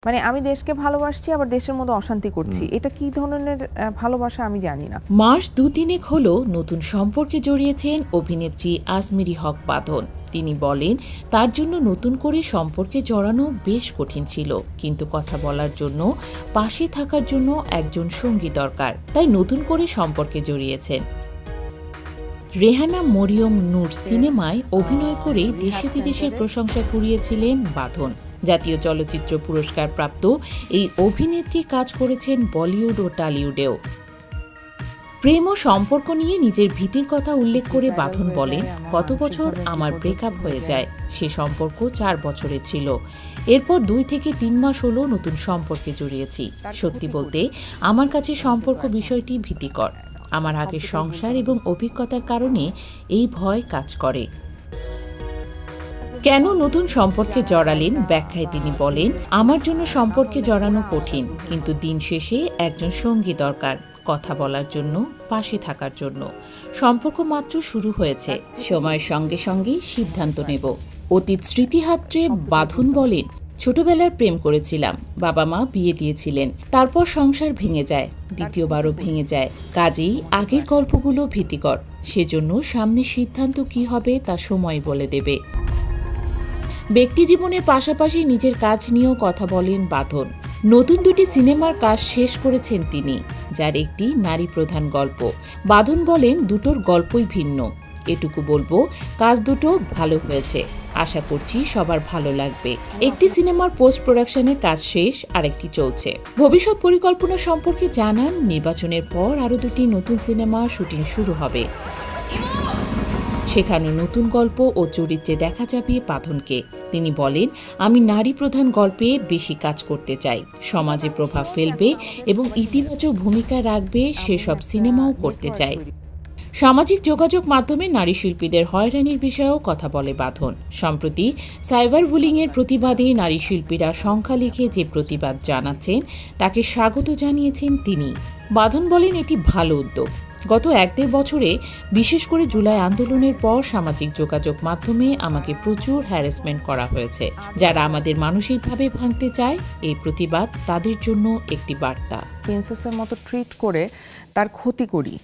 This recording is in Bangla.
মানে আমি দেশকে ভালোবাসছি আবার দেশের মধ্যে অশান্তি করছি, এটা কি ধরনের ভালোবাসা আমি জানি না। মাস দুতিনেক হলো নতুন সম্পর্কে জড়িয়েছেন অভিনেত্রী আজমেরী হক বাঁধন। তিনি বলেন, তার জন্য নতুন করে সম্পর্কে জড়ানো বেশ কঠিন ছিল, কিন্তু কথা বলার জন্য, পাশে থাকার জন্য একজন সঙ্গী দরকার, তাই নতুন করে সম্পর্কে জড়িয়েছেন। রেহানা মরিয়ম নূর সিনেমায় অভিনয় করে দেশে বিদেশের প্রশংসা কুড়িয়েছিলেন বাঁধন। জাতীয় চলচ্চিত্র পুরস্কার প্রাপ্ত এই অভিনেত্রী কাজ করেছেন বলিউড ও টলিউডেও। প্রেম ও সম্পর্ক নিয়ে নিজের ভীতির কথা উল্লেখ করে বাঁধন বলেন, গত বছর আমার ব্রেকআপ হয়ে যায়। সে সম্পর্ক 4 বছরের ছিল। এরপর 2 থেকে 3 মাস হলো নতুন সম্পর্কে জড়িয়েছি। সত্যি বলতে আমার কাছে সম্পর্ক বিষয়টি ভীতিকর। আমার আগের সংসার এবং অভিজ্ঞতার কারণে এই ভয় কাজ করে। কেন নতুন সম্পর্কে জড়ালেন ব্যাখ্যায় তিনি বলেন, আমার জন্য সম্পর্কে জড়ানো কঠিন, কিন্তু দিন শেষে একজন সঙ্গী দরকার, কথা বলার জন্য, পাশে থাকার জন্য। সম্পর্ক মাত্র শুরু হয়েছে, সময়ের সঙ্গে সঙ্গে সিদ্ধান্ত নেব। অতীত স্মৃতিহাত্রে বাঁধন বলেন, ছোটবেলায় প্রেম করেছিলাম, বাবা মা বিয়ে দিয়েছিলেন, তারপর সংসার ভেঙে যায়, দ্বিতীয়বারও ভেঙে যায়। কাজেই আগের গল্পগুলো ভীতিকর, সেজন্য সামনে সিদ্ধান্ত কি হবে তা সময় বলে দেবে। ব্যক্তিজীবনের পাশাপাশি নিজের কাজ নিয়েও কথা বলেন বাঁধন। নতুন 2টি সিনেমার কাজ শেষ করেছেন তিনি, যার একটি নারী প্রধান গল্প। বাঁধন বলেন, দুটোর গল্পই ভিন্ন। এটুকু বলবো, কাজ দুটো ভালো হয়েছে, আশা করছি সবার ভালো লাগবে। একটি সিনেমার পোস্ট প্রোডাকশনের কাজ শেষ, আরেকটি চলছে। ভবিষ্যৎ পরিকল্পনা সম্পর্কে জানান, নির্বাচনের পর আরও 2টি নতুন সিনেমা শুটিং শুরু হবে। সেখানে নতুন গল্প ও চরিত্রে দেখা যাবে বাঁধনকে। তিনি বলেন, আমি নারী প্রধান গল্পে বেশি কাজ করতে চাই, সমাজে প্রভাব ফেলবে এবং ইতিবাচক ভূমিকা রাখবে সেসব সিনেমাও করতে চাই। সামাজিক যোগাযোগ মাধ্যমে নারী শিল্পীদের হয়রানির বিষয়েও কথা বলে বাঁধন। সম্প্রতি সাইবার বুলিংয়ের প্রতিবাদে নারী শিল্পীরা সংখ্যা লিখে যে প্রতিবাদ জানাচ্ছেন, তাকে স্বাগত জানিয়েছেন তিনি। বাঁধন বলেন, এটি ভালো উদ্যোগ। গত 1-1.5 বছরে, বিশেষ করে জুলাই আন্দোলনের পর সামাজিক যোগাযোগ মাধ্যমে আমাকে প্রচুর হ্যারাসমেন্ট করা হয়েছে। যারা আমাদের মানসিকভাবে ভাঙতে চায়, এই প্রতিবাদ তাদের জন্য একটি বার্তা। প্রিন্সেসের মতো ট্রিট করে তার ক্ষতি করি।